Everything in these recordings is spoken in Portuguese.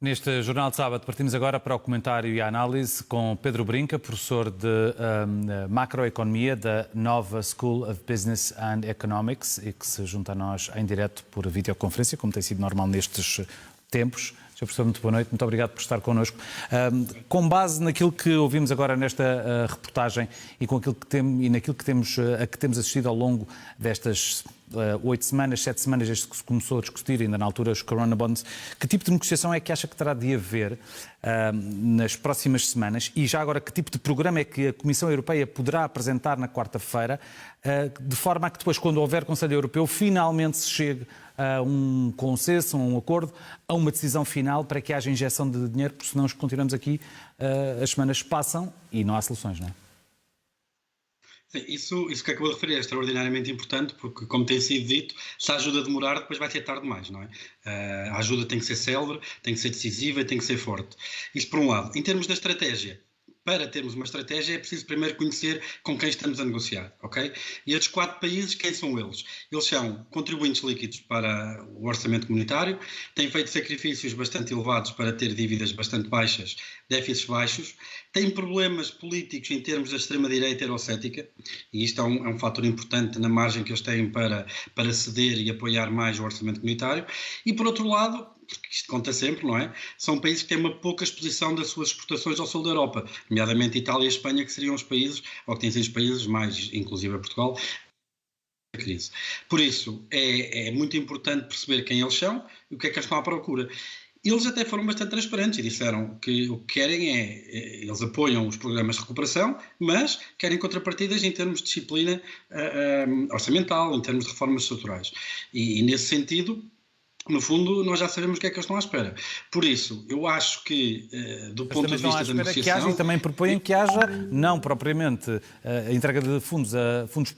Neste Jornal de Sábado partimos agora para o comentário e a análise com Pedro Brinca, professor de macroeconomia da Nova School of Business and Economics e que se junta a nós em direto por videoconferência, como tem sido normal nestes tempos. Sr. Professor, muito boa noite, muito obrigado por estar connosco. Com base naquilo que ouvimos agora nesta reportagem e com aquilo que naquilo que temos assistido ao longo destas 8 semanas, 7 semanas desde que se começou a discutir, ainda na altura, os Corona Bonds, que tipo de negociação é que acha que terá de haver nas próximas semanas? E já agora, que tipo de programa é que a Comissão Europeia poderá apresentar na quarta-feira, de forma a que depois, quando houver Conselho Europeu, finalmente se chegue a um consenso, a um acordo, a uma decisão final para que haja injeção de dinheiro, porque senão continuamos aqui, as semanas passam e não há soluções, não é? Sim, isso que acabou de referir é extraordinariamente importante, porque, como tem sido dito, se a ajuda demorar, depois vai ser tarde demais, não é? A ajuda tem que ser célere, tem que ser decisiva e tem que ser forte. Isso por um lado. Em termos da estratégia, para termos uma estratégia é preciso primeiro conhecer com quem estamos a negociar, ok? E estes 4 países, quem são eles? Eles são contribuintes líquidos para o orçamento comunitário, têm feito sacrifícios bastante elevados para ter dívidas bastante baixas, déficits baixos, têm problemas políticos em termos da extrema-direita eurocética, e isto é um fator importante na margem que eles têm para ceder e apoiar mais o orçamento comunitário, e por outro lado, porque isto conta sempre, não é? São países que têm uma pouca exposição das suas exportações ao sul da Europa, nomeadamente Itália e Espanha, que seriam os países, ou que têm sido os países mais, inclusive a Portugal, a crise. Por isso, é muito importante perceber quem eles são e o que é que eles estão à procura. Eles até foram bastante transparentes e disseram que o que querem eles apoiam os programas de recuperação, mas querem contrapartidas em termos de disciplina orçamental, em termos de reformas estruturais. E nesse sentido, no fundo, nós já sabemos o que é que eles estão à espera. Por isso, eu acho que, do ponto de vista da negociação... Que haja, e também propõem que haja, não propriamente a entrega de fundos a fundo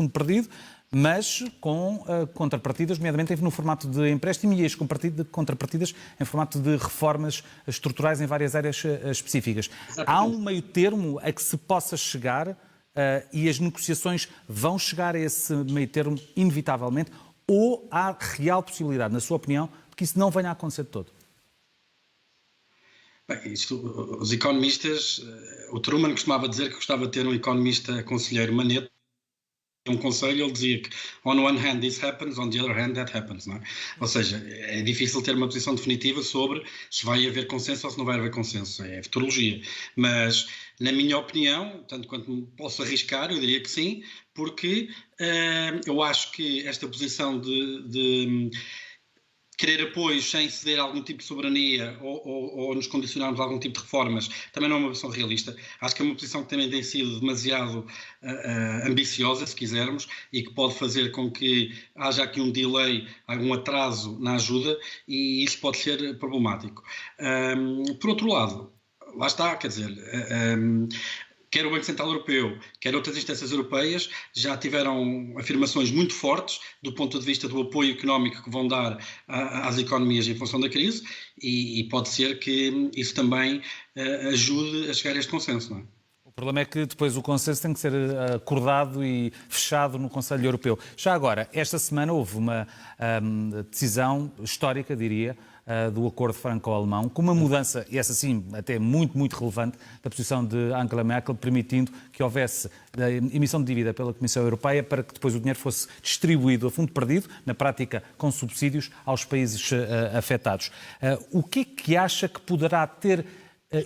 perdido, mas com contrapartidas, nomeadamente no formato de empréstimo e as contrapartidas em formato de reformas estruturais em várias áreas específicas. Exatamente. Há um meio termo a que se possa chegar e as negociações vão chegar a esse meio termo inevitavelmente, ou há real possibilidade, na sua opinião, de que isso não venha a acontecer de todo? Bem, os economistas, o Truman costumava dizer que gostava de ter um economista conselheiro manete, um conselho, ele dizia que on one hand this happens, on the other hand that happens, não é? Ou seja, é difícil ter uma posição definitiva sobre se vai haver consenso ou se não vai haver consenso, é futurologia. Mas, na minha opinião, tanto quanto me posso arriscar, eu diria que sim, porque eu acho que esta posição de querer apoios sem ceder algum tipo de soberania ou nos condicionarmos a algum tipo de reformas, também não é uma posição realista. Acho que é uma posição que também tem sido demasiado ambiciosa, se quisermos, e que pode fazer com que haja aqui um delay, algum atraso na ajuda, e isso pode ser problemático. Por outro lado, lá está, quer dizer... quer o Banco Central Europeu, quer outras instâncias europeias, já tiveram afirmações muito fortes do ponto de vista do apoio económico que vão dar às economias em função da crise e pode ser que isso também ajude a chegar a este consenso, não é? O problema é que depois o consenso tem que ser acordado e fechado no Conselho Europeu. Já agora, esta semana houve uma decisão histórica, diria, do acordo franco-alemão, com uma mudança, e essa sim até muito, muito relevante, da posição de Angela Merkel, permitindo que houvesse a emissão de dívida pela Comissão Europeia para que depois o dinheiro fosse distribuído a fundo perdido, na prática com subsídios, aos países afetados. O que é que acha que poderá ter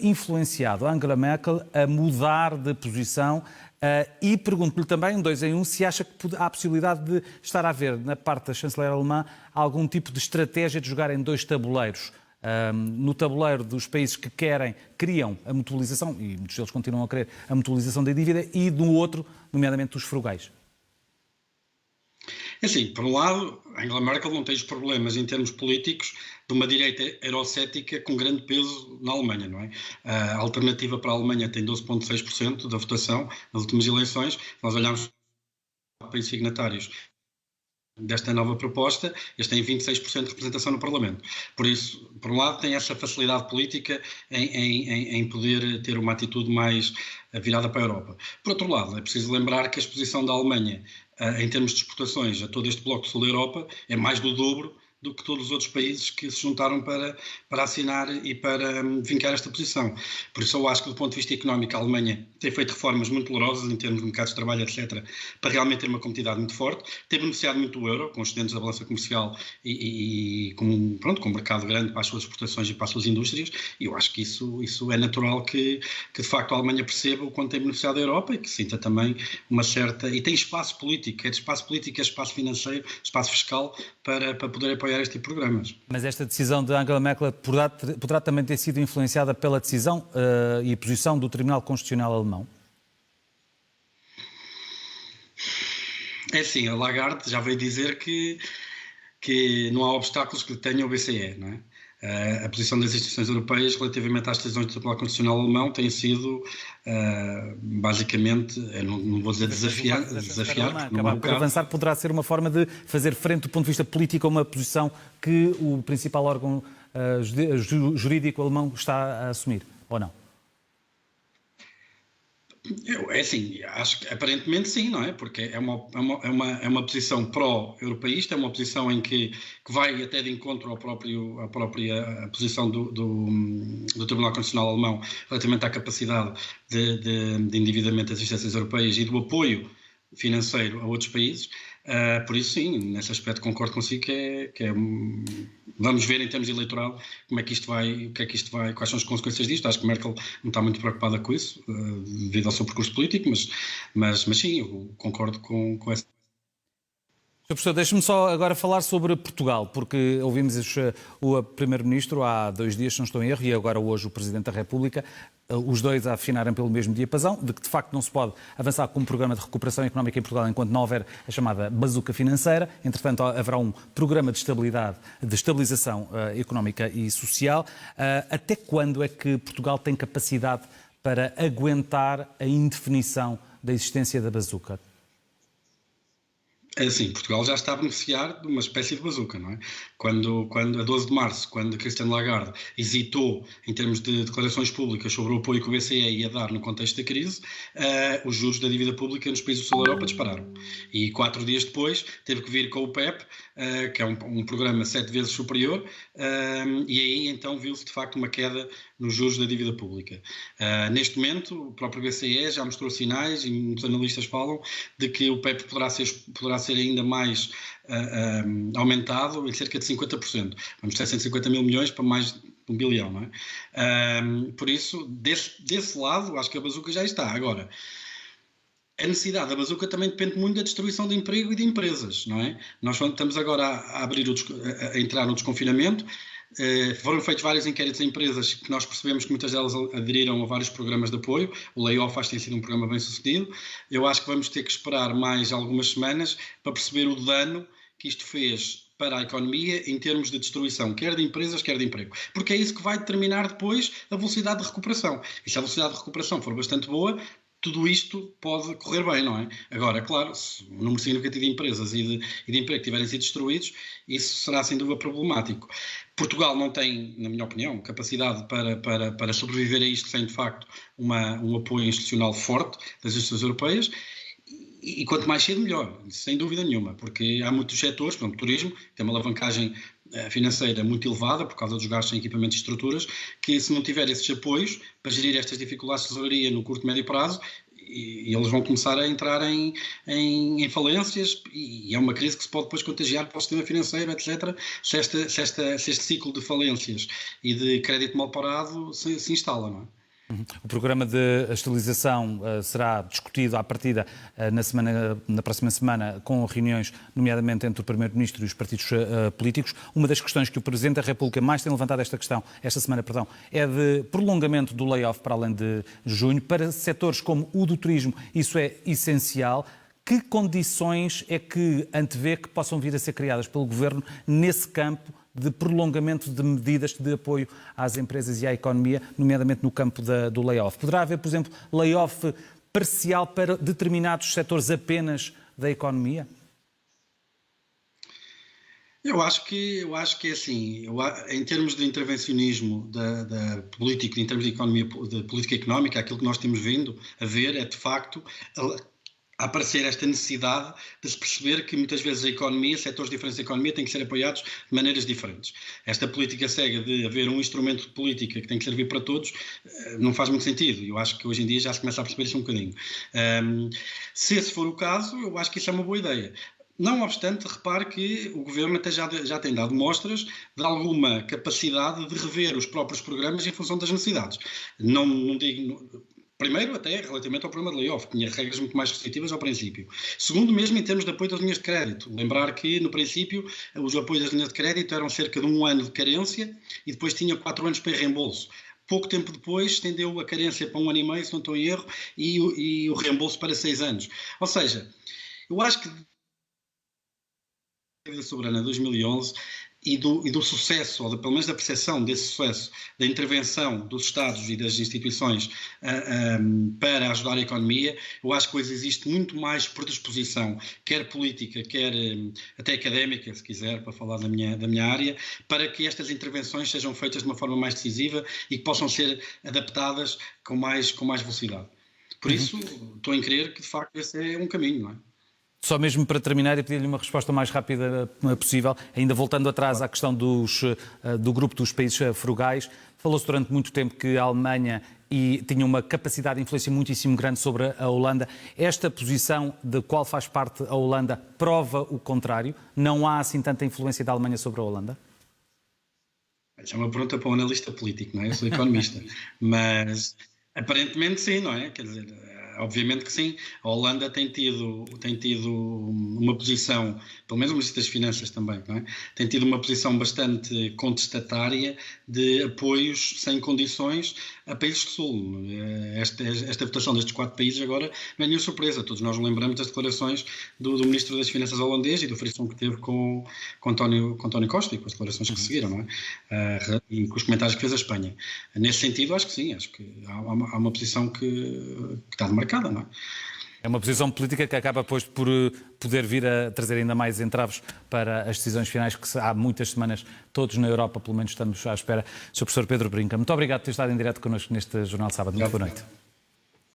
influenciado Angela Merkel a mudar de posição? E pergunto-lhe também, 2 em 1, se acha que há a possibilidade de estar a haver, na parte da chanceler alemã, algum tipo de estratégia de jogar em 2 tabuleiros. No tabuleiro dos países que criam a mutualização, e muitos deles continuam a querer a mutualização da dívida, e no outro, nomeadamente dos frugais. Assim, por um lado, Angela Merkel não tem os problemas em termos políticos de uma direita eurocética com grande peso na Alemanha, não é? A alternativa para a Alemanha tem 12,6% da votação nas últimas eleições. Nós olhamos para os países signatários desta nova proposta, eles têm 26% de representação no Parlamento. Por isso, por um lado, tem essa facilidade política em poder ter uma atitude mais virada para a Europa. Por outro lado, é preciso lembrar que a exposição da Alemanha em termos de exportações a todo este bloco sul da Europa é mais do dobro do que todos os outros países que se juntaram para assinar e para vincar esta posição. Por isso eu acho que do ponto de vista económico a Alemanha tem feito reformas muito dolorosas em termos de mercados de trabalho, etc., para realmente ter uma competitividade muito forte, tem beneficiado muito do euro, com os excedentes da balança comercial e com um mercado grande para as suas exportações e para as suas indústrias, e eu acho que isso é natural que de facto a Alemanha perceba o quanto tem beneficiado da Europa e que sinta também uma certa... E tem espaço político, é de espaço político, é espaço financeiro, espaço fiscal para poder apoiar este tipo de programas. Mas esta decisão de Angela Merkel poderá também ter sido influenciada pela decisão e posição do Tribunal Constitucional alemão? É assim, a Lagarde já veio dizer que não há obstáculos que tenha o BCE, não é? A posição das instituições europeias relativamente às decisões do Tribunal Constitucional alemão tem sido, basicamente, não vou dizer desafiar, acabar por avançar poderá ser uma forma de fazer frente do ponto de vista político a uma posição que o principal órgão jurídico alemão está a assumir, ou não? É assim, acho que aparentemente sim, não é? Porque é uma posição pró-europeísta, é uma posição em que vai até de encontro à própria posição do Tribunal Constitucional Alemão relativamente à capacidade de endividamento das instâncias europeias e do apoio financeiro a outros países. Por isso, sim, nesse aspecto concordo consigo vamos ver em termos eleitoral como é que isto vai, quais são as consequências disto. Acho que Merkel não está muito preocupada com isso, devido ao seu percurso político, mas sim, eu concordo com essa. Sr. Professor, deixe-me só agora falar sobre Portugal, porque ouvimos o Primeiro-Ministro há 2 dias, se não estou em erro, e agora hoje o Presidente da República, os dois a afinarem pelo mesmo diapasão, de que de facto não se pode avançar com um programa de recuperação económica em Portugal enquanto não houver a chamada bazuca financeira. Entretanto, haverá um programa de estabilização económica e social. Até quando é que Portugal tem capacidade para aguentar a indefinição da existência da bazuca? É assim, Portugal já está a beneficiar de uma espécie de bazuca, não é? Quando a 12 de março, quando Christine Lagarde hesitou em termos de declarações públicas sobre o apoio que o BCE ia dar no contexto da crise, os juros da dívida pública nos países do sul da Europa dispararam. E 4 dias depois teve que vir com o PEP, que é um programa 7 vezes superior, e aí então viu-se de facto uma queda nos juros da dívida pública. Neste momento, o próprio BCE já mostrou sinais, e muitos analistas falam, de que o PEP poderá ser ainda mais aumentado em cerca de 50%. Vamos ter 150 mil milhões para mais de 1 bilhão, não é? Por isso, desse lado, acho que a bazuca já está. Agora, a necessidade da bazuca também depende muito da destruição de emprego e de empresas, não é? Nós estamos agora a entrar no desconfinamento. Foram feitos vários inquéritos em empresas que nós percebemos que muitas delas aderiram a vários programas de apoio. O layoff acho que tem sido um programa bem sucedido. Eu acho que vamos ter que esperar mais algumas semanas para perceber o dano que isto fez para a economia em termos de destruição, quer de empresas, quer de emprego. Porque é isso que vai determinar depois a velocidade de recuperação. E se a velocidade de recuperação for bastante boa, tudo isto pode correr bem, não é? Agora, claro, se o número significativo de empresas e de emprego tiverem sido destruídos, isso será sem dúvida problemático. Portugal não tem, na minha opinião, capacidade para sobreviver a isto sem, de facto, um apoio institucional forte das instituições europeias. E quanto mais cedo, melhor, sem dúvida nenhuma, porque há muitos setores, por exemplo, o turismo, que tem uma alavancagem financeira muito elevada por causa dos gastos em equipamentos e estruturas, que se não tiver esses apoios para gerir estas dificuldades de tesouraria no curto e médio prazo, e eles vão começar a entrar em falências, e é uma crise que se pode depois contagiar para o sistema financeiro, etc., se este ciclo de falências e de crédito mal parado se instala, não é? O programa de estabilização será discutido à partida na próxima semana, com reuniões, nomeadamente entre o Primeiro-Ministro e os partidos políticos. Uma das questões que o Presidente da República mais tem levantado esta semana, é de prolongamento do layoff para além de junho. Para setores como o do turismo, isso é essencial. Que condições é que antevê que possam vir a ser criadas pelo Governo nesse campo de prolongamento de medidas de apoio às empresas e à economia, nomeadamente no campo do layoff? Poderá haver, por exemplo, layoff parcial para determinados setores apenas da economia? Eu acho que é assim, em termos de intervencionismo da política, em termos de economia, de política económica, aquilo que nós temos vindo a ver é, de facto, a aparecer esta necessidade de se perceber que muitas vezes a economia, setores diferentes da economia têm que ser apoiados de maneiras diferentes. Esta política cega de haver um instrumento de política que tem que servir para todos não faz muito sentido. Eu acho que hoje em dia já se começa a perceber isso um bocadinho. Se esse for o caso, eu acho que isso é uma boa ideia. Não obstante, repare que o Governo até já tem dado mostras de alguma capacidade de rever os próprios programas em função das necessidades. Não digo... Primeiro, até relativamente ao problema de layoff, que tinha regras muito mais restritivas ao princípio. Segundo, mesmo em termos de apoio das linhas de crédito. Lembrar que, no princípio, os apoios das linhas de crédito eram cerca de 1 ano de carência e depois tinha 4 anos para reembolso. Pouco tempo depois, estendeu a carência para 1 ano e meio, se não estou em erro, e o reembolso para 6 anos. Ou seja, eu acho que a dívida soberana de 2011 e do sucesso, ou pelo menos da percepção desse sucesso, da intervenção dos Estados e das instituições para ajudar a economia, eu acho que hoje existe muito mais predisposição, quer política, quer até académica, se quiser, para falar da minha área, para que estas intervenções sejam feitas de uma forma mais decisiva e que possam ser adaptadas com mais velocidade. Por isso, estou em crer que, de facto, esse é um caminho, não é? Só mesmo para terminar e pedir-lhe uma resposta o mais rápida possível, ainda voltando atrás à questão do grupo dos países frugais, falou-se durante muito tempo que a Alemanha tinha uma capacidade de influência muitíssimo grande sobre a Holanda. Esta posição de qual faz parte a Holanda prova o contrário? Não há assim tanta influência da Alemanha sobre a Holanda? Essa é uma pergunta para um analista político, não é? Eu sou economista, mas aparentemente sim, não é? Quer dizer, obviamente que sim. A Holanda tem tido uma posição, pelo menos o Ministro das Finanças também, não é? Tem tido uma posição bastante contestatária de apoios sem condições a países do Sul. Esta votação destes 4 países agora não é nenhuma surpresa. Todos nós lembramos das declarações do Ministro das Finanças holandês e do frição que teve com António Costa e com as declarações que seguiram, não é? E com os comentários que fez a Espanha. Nesse sentido, acho que sim. Acho que há uma posição que está demarcada, não é? É uma posição política que acaba, depois, por poder vir a trazer ainda mais entraves para as decisões finais que há muitas semanas todos na Europa, pelo menos, estamos à espera. Sr. Professor Pedro Brinca, muito obrigado por ter estado em direto connosco neste Jornal de Sábado. Muito boa noite.